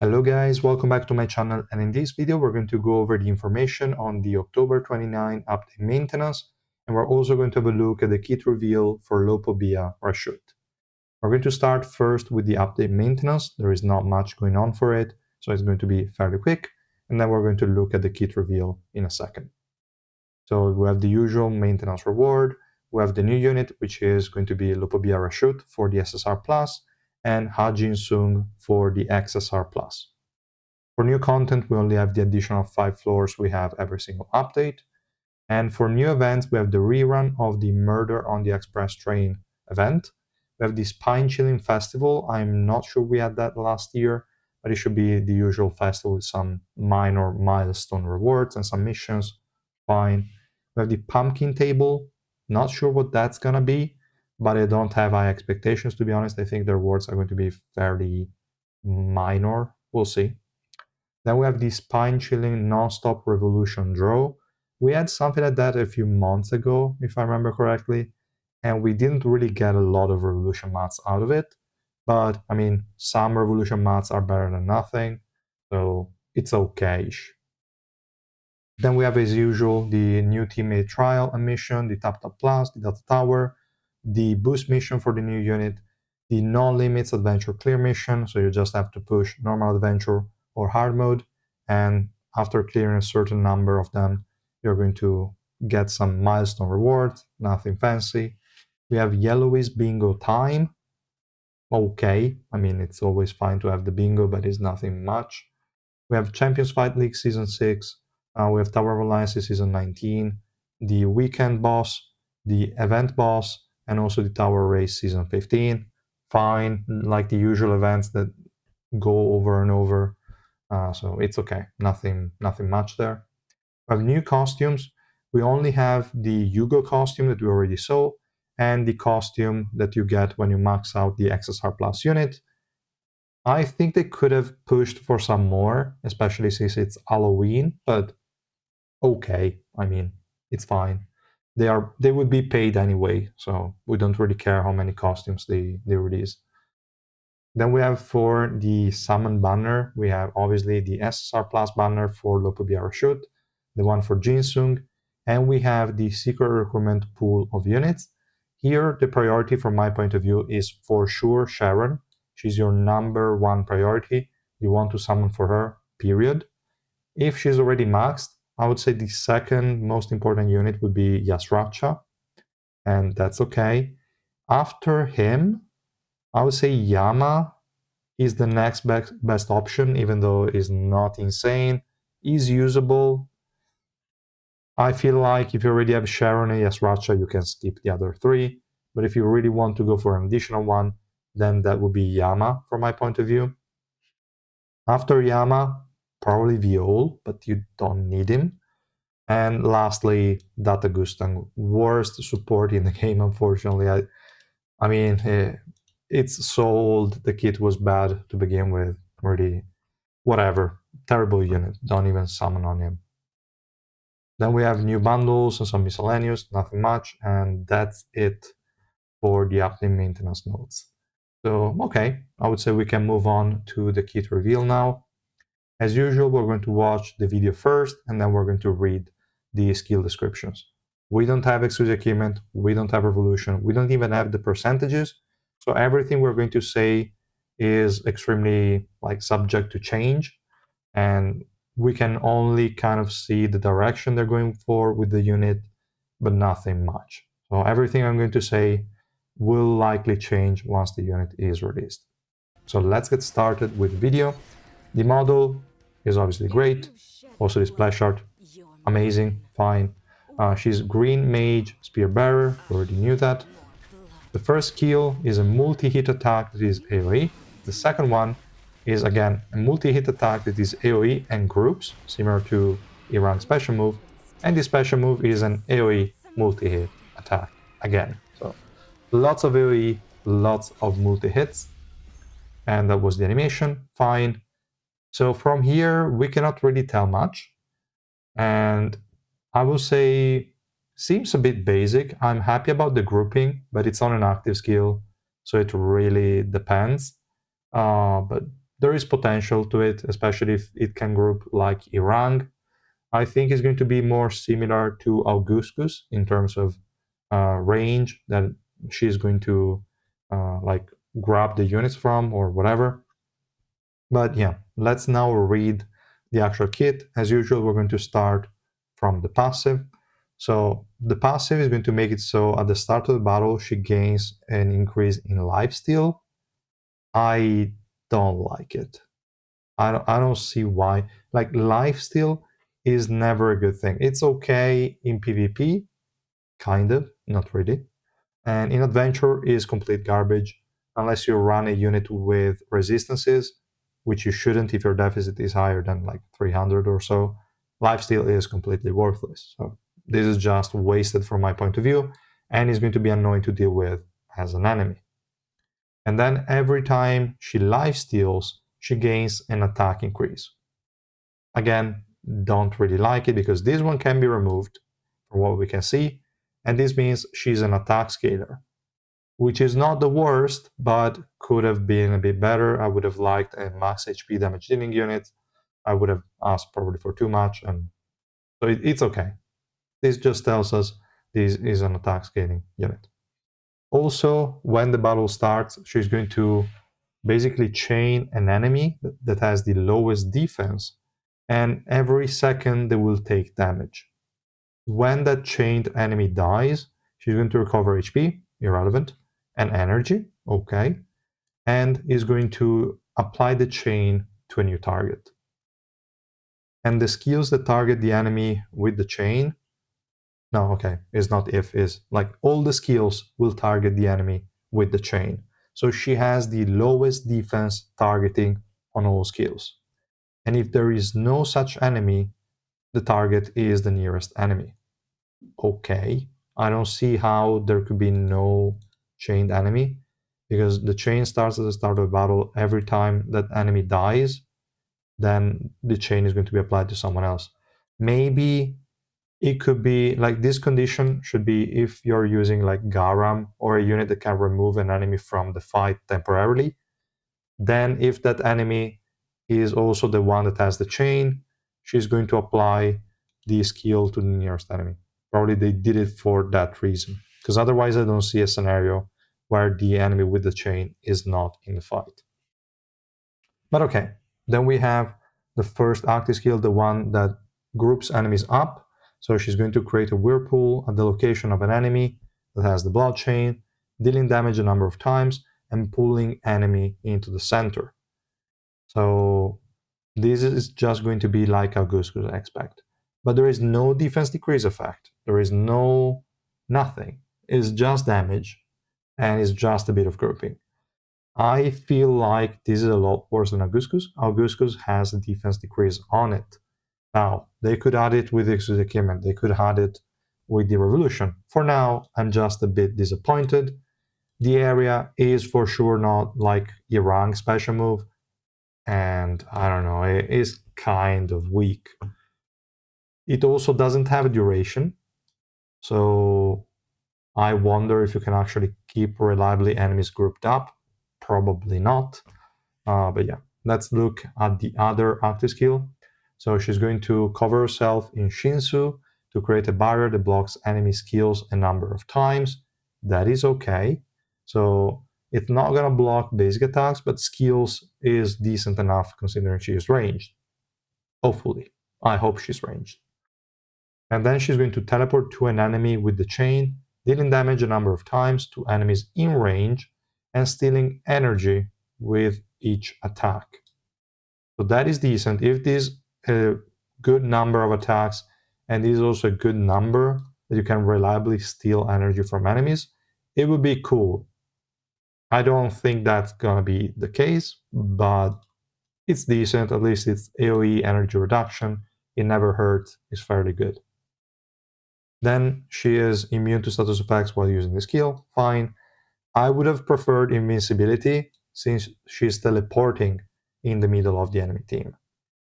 Hello guys, welcome back to my channel, and in this video we're going to go over the information on the October 29 update maintenance, and we're also going to have a look at the kit reveal for Lopobia Rashut. We're going to start first with the update maintenance. There is not much going on for it, so it's going to be fairly quick, and then we're going to look at the kit reveal in a second. So we have the usual maintenance reward, we have the new unit, which is going to be Lopobia Rashut for the SSR Plus, and Hajin Sung for the XSR Plus. For new content, we only have the additional 5 floors we have every single update. And for new events, we have the rerun of the Murder on the Express Train event. We have the Spine Chilling Festival. I'm not sure we had that last year, but it should be the usual festival with some minor milestone rewards and some missions. Fine. We have the Pumpkin Table. Not sure what that's going to be, but I don't have high expectations, to be honest. I think the rewards are going to be fairly minor. We'll see. Then we have the spine-chilling non-stop revolution draw. We had something like that a few months ago, if I remember correctly, and we didn't really get a lot of revolution mats out of it. But, I mean, some revolution mats are better than nothing, so it's okay-ish. Then we have, as usual, the new teammate trial mission, the Tap Tap Plus, the Data Tower, the boost mission for the new unit, the non-limits adventure clear mission, so you just have to push normal adventure or hard mode, and after clearing a certain number of them, you're going to get some milestone rewards, nothing fancy. We have Yellowies Bingo Time. Okay, I mean, it's always fine to have the bingo, but it's nothing much. We have Champions Fight League Season 6, we have Tower of Alliances Season 19, the Weekend Boss, the Event Boss, and also the Tower Race Season 15. Fine, like the usual events that go over and over, so it's okay, nothing much there. We have new costumes. We only have the Yugo costume that we already saw, and the costume that you get when you max out the XSR Plus unit. I think they could have pushed for some more, especially since it's Halloween, but okay, I mean, it's fine. They would be paid anyway, so we don't really care how many costumes they release. Then we have for the summon banner, we have obviously the SSR Plus banner for Lopobia Rashut, the one for Jinsung, and we have the secret recruitment pool of units. Here, the priority from my point of view is for sure Sharon. She's your number one priority. You want to summon for her, period. If she's already maxed, I would say the second most important unit would be Yasracha, and that's okay. After him, I would say Yama is the next best option, even though it's not insane. Is usable. I feel like if you already have Sharon and Yasracha, you can skip the other 3. But if you really want to go for an additional one, then that would be Yama from my point of view. After Yama, probably Viol, but you don't need him. And lastly, Data Gustang, worst support in the game, unfortunately. I mean, it's so old, the kit was bad to begin with, really, whatever, terrible unit, don't even summon on him. Then we have new bundles and some miscellaneous, nothing much, and that's it for the update maintenance notes. So, okay, I would say we can move on to the kit reveal now. As usual, we're going to watch the video first, and then we're going to read the skill descriptions. We don't have exclusive equipment, we don't have revolution, we don't even have the percentages. So everything we're going to say is extremely subject to change, and we can only kind of see the direction they're going for with the unit, but nothing much. So everything I'm going to say will likely change once the unit is released. So let's get started with the video. The model is obviously great. Also the splash art, amazing, fine. She's Green Mage Spear Bearer, we already knew that. The first skill is a multi-hit attack that is AoE. The second one is again a multi-hit attack that is AoE and groups, similar to Iran's special move. And the special move is an AoE multi-hit attack again. So lots of AoE, lots of multi-hits. And that was the animation, fine. So from here, we cannot really tell much. And I will say, seems a bit basic. I'm happy about the grouping, but it's not an active skill, so it really depends. But There is potential to it, especially if it can group like Iran. I think it's going to be more similar to Augustus in terms of range that she's going to like grab the units from or whatever. But yeah, let's now read the actual kit. As usual, we're going to start from the passive. So the passive is going to make it so at the start of the battle, she gains an increase in lifesteal. I don't like it. I don't see why. Like lifesteal is never a good thing. It's okay in PvP, kind of, not really. And in adventure is complete garbage unless you run a unit with resistances, which you shouldn't if your deficit is higher than like 300 or so. Lifesteal is completely worthless. So this is just wasted from my point of view and is going to be annoying to deal with as an enemy. And then every time she lifesteals, she gains an attack increase. Again, don't really like it because this one can be removed from what we can see. And this means she's an attack scaler, which is not the worst, but could have been a bit better. I would have liked a max HP damage dealing unit. I would have asked probably for too much, and so it's okay. This just tells us this is an attack scaling unit. Also, when the battle starts, she's going to basically chain an enemy that has the lowest defense, and every second they will take damage. When that chained enemy dies, she's going to recover HP, irrelevant, and energy, okay, and is going to apply the chain to a new target. And the skills that target the enemy with the chain, no, okay, is not if, is like all the skills will target the enemy with the chain. So she has the lowest defense targeting on all skills. And if there is no such enemy, the target is the nearest enemy. Okay, I don't see how there could be no chained enemy because the chain starts at the start of a battle. Every time that enemy dies, then the chain is going to be applied to someone else. Maybe it could be like this condition should be if you're using like Garam or a unit that can remove an enemy from the fight temporarily. Then, if that enemy is also the one that has the chain, she's going to apply the skill to the nearest enemy. Probably they did it for that reason. Because otherwise, I don't see a scenario where the enemy with the chain is not in the fight. But okay, then we have the first active skill, the one that groups enemies up. So she's going to create a whirlpool at the location of an enemy that has the blood chain, dealing damage a number of times, and pulling enemy into the center. So this is just going to be like Augustus I expect. But there is no defense decrease effect. There is no nothing. It's just damage and it's just a bit of grouping. I feel like this is a lot worse than Augustus. Augustus has a defense decrease on it. Now, they could add it with the Execution, they could add it with the Revolution. For now, I'm just a bit disappointed. The area is for sure not like Iran special move, and I don't know, it is kind of weak. It also doesn't have a duration, so I wonder if you can actually keep reliably enemies grouped up. Probably not. But yeah, let's look at the other active skill. So she's going to cover herself in Shinsu to create a barrier that blocks enemy skills a number of times. That is okay. So it's not going to block basic attacks, but skills is decent enough considering she is ranged. Hopefully. I hope she's ranged. And then she's going to teleport to an enemy with the chain, dealing damage a number of times to enemies in range and stealing energy with each attack. So that is decent. If this is a good number of attacks and this is also a good number that you can reliably steal energy from enemies, it would be cool. I don't think that's gonna be the case, but it's decent. At least it's AoE energy reduction. It never hurts. It's fairly good. Then she is immune to status effects while using the skill. Fine. I would have preferred invincibility since she's teleporting in the middle of the enemy team.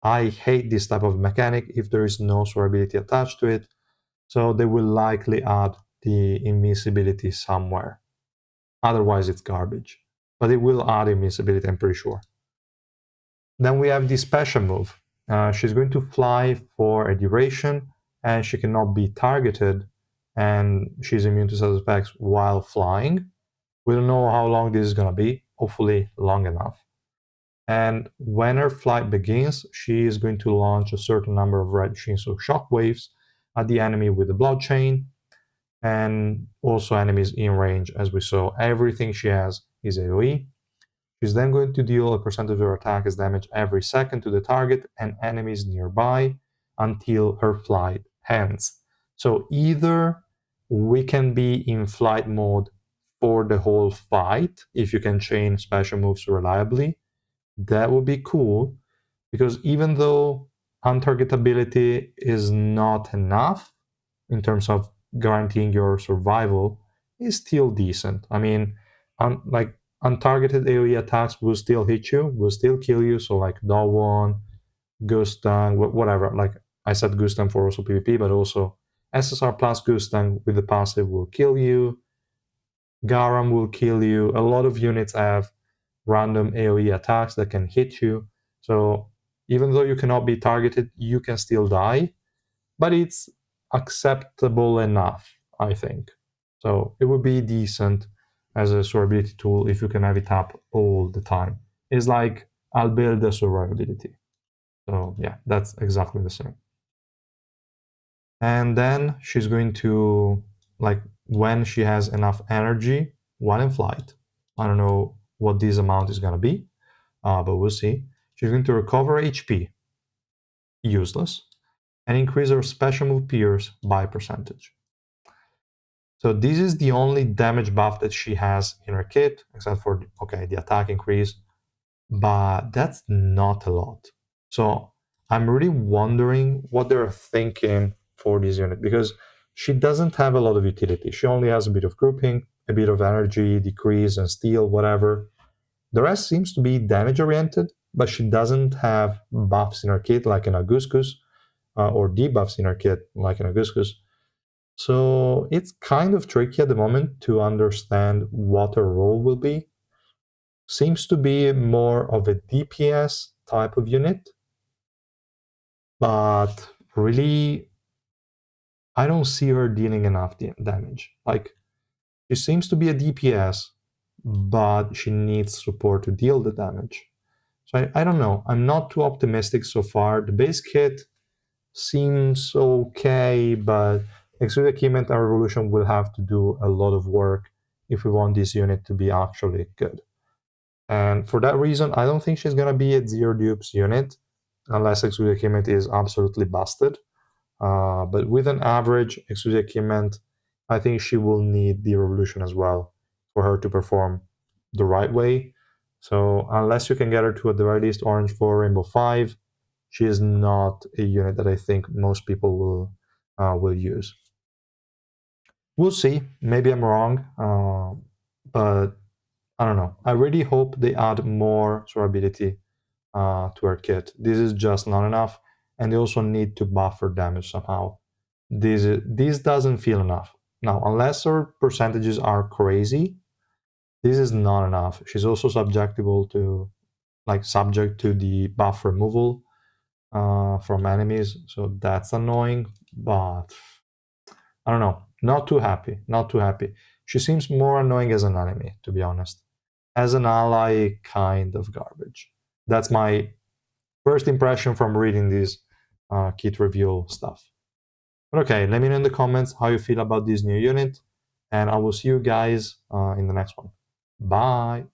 I hate this type of mechanic if there is no survivability attached to it, so they will likely add the invincibility somewhere. Otherwise, it's garbage. But it will add invincibility, I'm pretty sure. Then we have the special move. She's going to fly for a duration, and she cannot be targeted, and she's immune to such effects while flying. We don't know how long this is going to be, hopefully long enough. And when her flight begins, she is going to launch a certain number of red chains of shockwaves at the enemy with the bloodchain, and also enemies in range, as we saw. Everything she has is AoE. She's then going to deal a percentage of her attack as damage every second to the target and enemies nearby until her flight ends. So either we can be in flight mode for the whole fight if you can chain special moves reliably. That would be cool, because even though untargetability is not enough in terms of guaranteeing your survival, is still decent. I mean, like untargeted AoE attacks will still hit you, will still kill you. So like Dawon, Gustang, whatever. Like I said, Gustang for also PvP, but also SSR plus Gustang with the passive will kill you. Garam will kill you. A lot of units have random AoE attacks that can hit you. So even though you cannot be targeted, you can still die, but it's acceptable enough, I think. So it would be decent as a survivability tool if you can have it up all the time. It's like I'll build a survivability. So yeah, that's exactly the same. And then she's going to, like, when she has enough energy while in flight, I don't know what this amount is going to be, but we'll see. She's going to recover HP, useless, and increase her special move pierce by percentage. So this is the only damage buff that she has in her kit, except for, okay, the attack increase, but that's not a lot. So I'm really wondering what they're thinking for this unit, because she doesn't have a lot of utility. She only has a bit of grouping, a bit of energy, decrease, and steal, whatever. The rest seems to be damage oriented, but she doesn't have buffs in her kit like in Augustus, or debuffs in her kit like in Augustus. So it's kind of tricky at the moment to understand what her role will be. Seems to be more of a DPS type of unit, but really, I don't see her dealing enough damage. Like, she seems to be a DPS, but she needs support to deal the damage. So I don't know. I'm not too optimistic so far. The base kit seems okay, but Exodia Equipment and Revolution will have to do a lot of work if we want this unit to be actually good. And for that reason, I don't think she's going to be a zero dupes unit unless Exodia Equipment is absolutely busted. But with an average Exodia Equipment, I think she will need the Revolution as well for her to perform the right way. So unless you can get her to at the very least Orange 4, Rainbow 5, she is not a unit that I think most people will use. We'll see. Maybe I'm wrong, but I don't know. I really hope they add more survivability to her kit. This is just not enough, and they also need to buffer damage somehow. This doesn't feel enough. Now, unless her percentages are crazy, this is not enough. She's also susceptible to, like, subject to the buff removal from enemies, so that's annoying, but I don't know. Not too happy. Not too happy. She seems more annoying as an enemy, to be honest. As an ally, kind of garbage. That's my first impression from reading this kit reveal stuff. But okay, let me know in the comments how you feel about this new unit, and I will see you guys in the next one. Bye!